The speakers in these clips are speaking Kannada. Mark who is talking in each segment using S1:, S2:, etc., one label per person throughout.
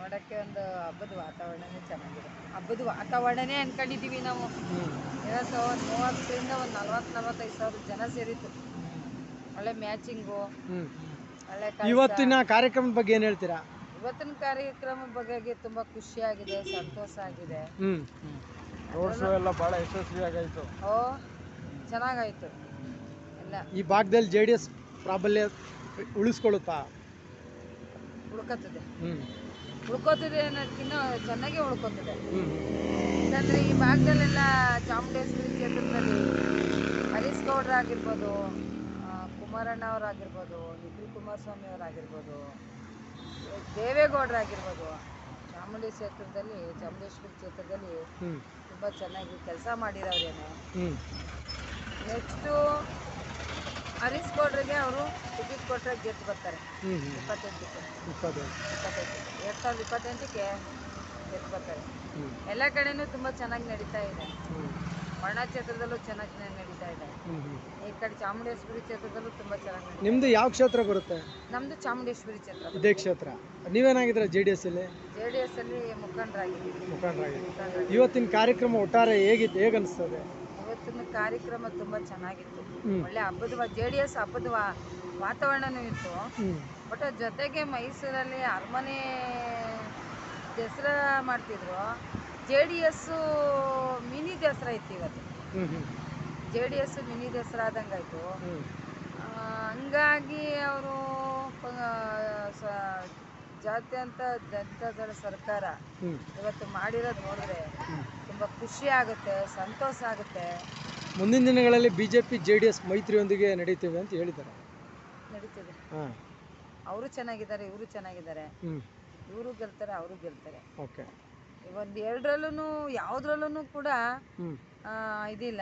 S1: ನೋಡೋಕ್ಕೆ ಒಂದು ಹಬ್ಬದ ವಾತಾವರಣನೇ ಚೆನ್ನಾಗಿದೆ. ಹಬ್ಬದ ವಾತಾವರಣನೇ ಅನ್ಕೊಂಡಿದ್ದೀವಿ ನಾವು. ಇವತ್ತು ಒಂದು 30ರಿಂದ ಒಂದು 40-45 ಸಾವಿರ ಜನ ಸೇರಿತ್ತು. ಒಳ್ಳೆ ಮ್ಯಾಚಿಂಗು, ಒಳ್ಳೆ
S2: ಇವತ್ತಿನ ಕಾರ್ಯಕ್ರಮದ ಬಗ್ಗೆ ಏನು ಹೇಳ್ತೀರಾ?
S1: ಇವತ್ತಿನ ಕಾರ್ಯಕ್ರಮ ಬಗ್ಗೆ ತುಂಬ ಖುಷಿಯಾಗಿದೆ, ಸಂತೋಷ ಆಗಿದೆ.
S3: ರೋಡ್ ಶೋ ಎಲ್ಲ ಭಾಳ ಯಶಸ್ವಿಯಾಗಾಯಿತು.
S1: ಓ ಚೆನ್ನಾಗಾಯಿತು ಎಲ್ಲ.
S2: ಈ ಭಾಗದಲ್ಲಿ JDS ಪ್ರಾಬಲ್ಯ ಉಳಿಸ್ಕೊಳ್ಳುತ್ತಾ?
S1: ಉಳ್ಕೋತದೆ ಅನ್ನೋದಕ್ಕಿಂತ ಚೆನ್ನಾಗಿ ಉಳ್ಕೋತದೆ. ಯಾಕಂದರೆ ಈ ಭಾಗದಲ್ಲೆಲ್ಲ ಚಾಮುಂಡೇಶ್ವರಿ ಕ್ಷೇತ್ರದಲ್ಲಿ ಹರೀಶ್ ಗೌಡ್ರಾಗಿರ್ಬೋದು, ಕುಮಾರಣ್ಣ ಅವರಾಗಿರ್ಬೋದು, ನಿಖಿಲ್ ಕುಮಾರಸ್ವಾಮಿ ಅವರಾಗಿರ್ಬೋದು, ದೇವೇಗೌಡರಾಗಿರ್ಬೋದು, ಚಾಮುಂಡೇಶ್ವರಿ ಕ್ಷೇತ್ರದಲ್ಲಿ ತುಂಬ ಚೆನ್ನಾಗಿ ಕೆಲಸ ಮಾಡಿರೋರೇನೆ. ನೆಕ್ಸ್ಟು ಹರೀಶ್ ಗೌಡ್ರಿಗೆ ಅವರು ಟಿಕೆಟ್ ಕೊಟ್ಟರೆ ಗೆದ್ದು ಬರ್ತಾರೆ. 2028ಕ್ಕೆ ಗೆದ್ದು ಬರ್ತಾರೆ. ಎಲ್ಲ ಕಡೆನೂ ತುಂಬ ಚೆನ್ನಾಗಿ ನಡೀತಾ ಇದೆ. ವರ್ಣ ಕ್ಷೇತ್ರದಲ್ಲೂ ಚೆನ್ನಾಗಿ ನಡೀತಾ ಇದೆ. ಈ ಕಡೆ ಚಾಮುಂಡೇಶ್ವರಿ ಕ್ಷೇತ್ರದಲ್ಲೂ ತುಂಬ ಚೆನ್ನಾಗಿ ನಡೀತಾ ಇದೆ.
S2: ನಿಮ್ದು ಯಾವ ಕ್ಷೇತ್ರ ಬರುತ್ತೆ?
S1: ನಮ್ಮದು ಚಾಮುಂಡೇಶ್ವರಿ ಕ್ಷೇತ್ರ.
S2: ಇದೇ ಕ್ಷೇತ್ರ. ನೀವೇನಾಗಿದ್ದೀರಾ JDS ಅಲ್ಲಿ?
S1: JDS ಅಲ್ಲಿ ಮುಖಂಡರಾಗಿದ್ದೀವಿ.
S2: ಇವತ್ತಿನ ಕಾರ್ಯಕ್ರಮ ಒಟ್ಟಾರೆ ಹೇಗೆ ಅನಿಸ್ತದೆ?
S1: ಇವತ್ತಿನ ಕಾರ್ಯಕ್ರಮ ತುಂಬ ಚೆನ್ನಾಗಿತ್ತು. ಒಳ್ಳೆ JDS ಹಬ್ಬದ ವಾತಾವರಣನೂ ಇತ್ತು. ಬಟ್ ಜೊತೆಗೆ ಮೈಸೂರಲ್ಲಿ ಅರಮನೆ ದಸರಾ ಮಾಡ್ತಿದ್ರು. JDS ಮಿನಿ ದಸರಾ ಇತ್ತು ಇವತ್ತು. JDS ಮಿನಿ ದಸರಾ ಆದಂಗಾಯ್ತು. ಹಂಗಾಗಿ ಅವರು ಜಾತ್ಯಂತ ಜನತಾದಳ ಸರ್ಕಾರ ಇವತ್ತು ಮಾಡಿರೋದು ನೋಡಿದ್ರೆ ತುಂಬ ಖುಷಿ ಆಗುತ್ತೆ, ಸಂತೋಷ ಆಗುತ್ತೆ.
S2: ಮುಂದಿನ ದಿನಗಳಲ್ಲಿ BJP JDS ಮೈತ್ರಿಯೊಂದಿಗೆ ನಡೀತೇವೆ ಅಂತ ಹೇಳಿದ್ದಾರೆ.
S1: ನಡೀತಿದೆ. ಅವರು ಚೆನ್ನಾಗಿದ್ದಾರೆ, ಇವರು ಚೆನ್ನಾಗಿದ್ದಾರೆ. ಇವರು ಗೆಲ್ತಾರೆ, ಅವರು ಗೆಲ್ತಾರೆ.
S2: ಓಕೆ.
S1: ಒಂದು ಎರಡರಲ್ಲೂ ಯಾವುದ್ರಲ್ಲೂ ಕೂಡ ಇದಿಲ್ಲ.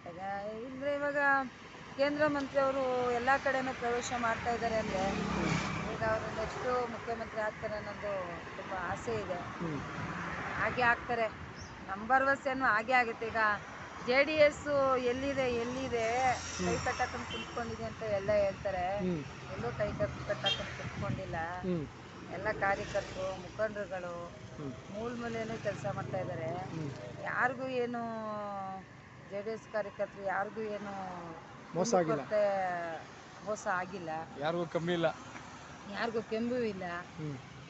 S1: ಅಂದರೆ ಇವಾಗ ಕೇಂದ್ರ ಮಂತ್ರಿ ಅವರು ಎಲ್ಲ ಕಡೆನೂ ಪ್ರವೇಶ ಮಾಡ್ತಾ ಇದ್ದಾರೆ ಅಂದರೆ ಈಗ ಅವರು ನೆಕ್ಸ್ಟು ಮುಖ್ಯಮಂತ್ರಿ ಆಗ್ತಾರೆ ಅನ್ನೋದು ತುಂಬ ಆಸೆ ಇದೆ. ಹಾಗೆ ಆಗ್ತಾರೆ, ನಮ್ಮ ಭರವಸೆನೂ ಹಾಗೆ ಆಗುತ್ತೆ. ಈಗ JDS ಎಲ್ಲಿದೆ ಕೈ ಕಟ್ಟಕೊಂಡು ಕುತ್ಕೊಂಡಿದೆ ಅಂತ ಎಲ್ಲ ಹೇಳ್ತಾರೆ. ಎಲ್ಲೂ ಕೈ ಕಟ್ಟಕೊಂಡು ಕುತ್ಕೊಂಡಿಲ್ಲ. ಎಲ್ಲ ಕಾರ್ಯಕರ್ತರು, ಮುಖಂಡರುಗಳು ಮೂಲೆಯೂ ಕೆಲಸ ಮಾಡ್ತಾ ಇದ್ದಾರೆ. ಯಾರಿಗೂ ಏನು JDS ಕಾರ್ಯಕರ್ತರು ಯಾರಿಗೂ ಏನು ಮೋಸ ಆಗಿಲ್ಲ,
S3: ಯಾರಿಗೂ ಕಮ್ಮಿ ಇಲ್ಲ,
S1: ಯಾರಿಗೂ ಕೆಂಬು ಇಲ್ಲ,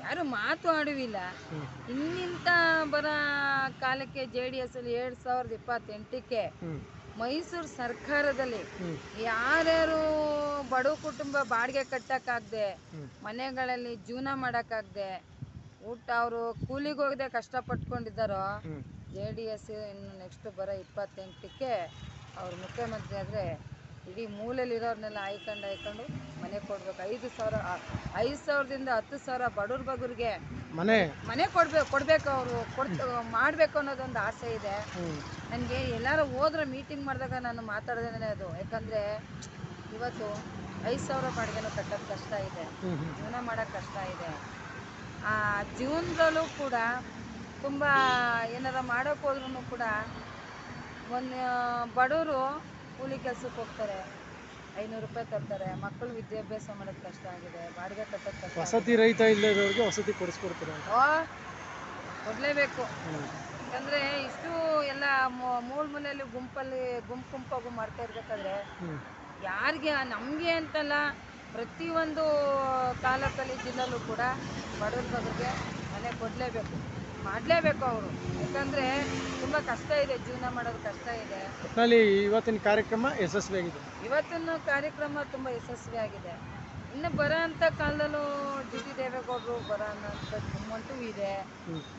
S1: ಯಾರು ಮಾತು ಆಡುವಿಲ್ಲ. ಇನ್ನಿಂತ ಬರ ಕಾಲಕ್ಕೆ JDS ಅಲ್ಲಿ 2028ಕ್ಕೆ ಮೈಸೂರು ಸರ್ಕಾರದಲ್ಲಿ ಯಾರ್ಯಾರು ಬಡ ಕುಟುಂಬ ಬಾಡಿಗೆ ಕಟ್ಟಕ್ಕಾಗದೆ, ಮನೆಗಳಲ್ಲಿ ಜೀವನ ಮಾಡೋಕ್ಕಾಗದೆ, ಊಟ ಅವರು ಕೂಲಿಗೆ ಹೋಗದೆ ಕಷ್ಟಪಟ್ಕೊಂಡಿದ್ದಾರೋ JDS ಇನ್ನು ನೆಕ್ಸ್ಟ್ ಬರೋ 28ಕ್ಕೆ ಅವ್ರು ಮುಖ್ಯಮಂತ್ರಿ ಆದರೆ ಇಡೀ ಮೂಲೆಯಲ್ಲಿರೋರ್ನೆಲ್ಲ ಆಯ್ಕೊಂಡು ಮನೆ ಕೊಡ್ಬೇಕು. 5,000ದಿಂದ 10,000 ಬಡವ್ರಿಗೆ ಮನೆ ಕೊಡ್ಬೇಕು ಅವರು ಮಾಡಬೇಕು ಅನ್ನೋದೊಂದು ಆಸೆ ಇದೆ ನನಗೆ. ಎಲ್ಲರೂ ಹೋದ್ರೆ ಮೀಟಿಂಗ್ ಮಾಡಿದಾಗ ನಾನು ಮಾತಾಡೋದೇ ಅದು. ಯಾಕಂದರೆ ಇವತ್ತು 5,000 ಬಾಡಿಗೆನೂ ಕಟ್ಟೋದು ಕಷ್ಟ ಇದೆ, ಜೀವನ ಮಾಡೋಕ್ಕೆ ಕಷ್ಟ ಇದೆ. ಆ ಜೀವನದಲ್ಲೂ ಕೂಡ ತುಂಬ ಏನಾರ ಮಾಡೋಕ್ಕೆ ಹೋದ್ರೂ ಕೂಡ ಒಂದು ಬಡವರು ಕೂಲಿ ಕೆಲಸಕ್ಕೆ ಹೋಗ್ತಾರೆ, 500 ರೂಪಾಯಿ ತರ್ತಾರೆ. ಮಕ್ಕಳು ವಿದ್ಯಾಭ್ಯಾಸ ಮಾಡೋದು ಕಷ್ಟ ಆಗಿದೆ, ಬಾಡಿಗೆ ಕಟ್ಟೋದು ಕಷ್ಟ.
S2: ವಸತಿ ರಹಿತ ಇಲ್ಲದವರಿಗೆ ವಸತಿ ಕೊಡಿಸ್ಕೊಡ್ತಾರೆ,
S1: ಕೊಡಲೇಬೇಕು. ಯಾಕಂದರೆ ಇಷ್ಟು ಎಲ್ಲ ಮೂಲೆಯಲ್ಲಿ ಗುಂಪಾಗು ಮಾಡ್ತಾ ಇರ್ಬೇಕಾದ್ರೆ ಯಾರಿಗೆ ನಮಗೆ ಅಂತಲ್ಲ, ಪ್ರತಿಯೊಂದು ತಾಲೂಕಲ್ಲಿ ಜಿಲ್ಲಲ್ಲೂ ಕೂಡ ಬಡವ್ರಿಗೆ ಮನೆ ಕೊಡಲೇಬೇಕು, ಮಾಡಲೇಬೇಕು ಅವರು. ಯಾಕಂದರೆ ತುಂಬ ಕಷ್ಟ ಇದೆ, ಜೀವನ ಮಾಡೋದು ಕಷ್ಟ ಇದೆ.
S2: ಒಟ್ಟಿನಲ್ಲಿ ಇವತ್ತಿನ ಕಾರ್ಯಕ್ರಮ ಯಶಸ್ವಿಯಾಗಿದೆ.
S1: ಇವತ್ತಿನ ಕಾರ್ಯಕ್ರಮ ತುಂಬ ಯಶಸ್ವಿಯಾಗಿದೆ. ಇನ್ನು ಬರೋ ಅಂಥ ಕಾಲದಲ್ಲೂ GT ದೇವೇಗೌಡರು ಬರೋ ಅನ್ನೋಂಥ ಗುಮ್ಮಂಟು ಇದೆ,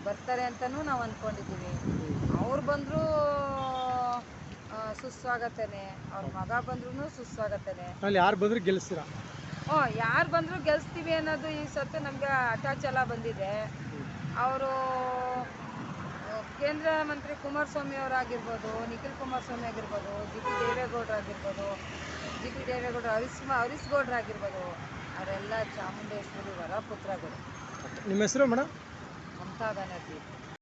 S1: ಬರ್ತಾರೆ ಅಂತಲೂ ನಾವು ಅಂದ್ಕೊಂಡಿದ್ದೀವಿ. ಅವ್ರು ಬಂದರೂ ಸುಸ್ವಾಗತನೇ, ಅವ್ರ ಮಗ ಬಂದ್ರೂ ಸುಸ್ವಾಗತನೇ.
S2: ಅಲ್ಲಿ ಯಾರು ಬಂದರೂ ಗೆಲ್ಲಿಸ್ತೀರಾ?
S1: ಯಾರು ಬಂದರೂ ಗೆಲ್ಲಿಸ್ತೀವಿ ಅನ್ನೋದು ಈ ಸತ್ತು ನಮಗೆ ಅಟಾಚಲ ಬಂದಿದೆ. ಅವರು ಕೇಂದ್ರ ಮಂತ್ರಿ ಕುಮಾರಸ್ವಾಮಿ ಅವರಾಗಿರ್ಬೋದು, ನಿಖಿಲ್ ಕುಮಾರಸ್ವಾಮಿ ಆಗಿರ್ಬೋದು, GT ದೇವೇಗೌಡರಾಗಿರ್ಬೋದು, ಹರೀಶ್ ಗೌಡ್ರಾಗಿರ್ಬೋದು, ಅವರೆಲ್ಲ ಚಾಮುಂಡೇಶ್ವರಿ ವರಪುತ್ರಗಳು.
S2: ನಿಮ್ಮ ಹೆಸರು ಮೇಡಮ್?
S1: ಮಮತಾ ಬ್ಯಾನರ್ಜಿ.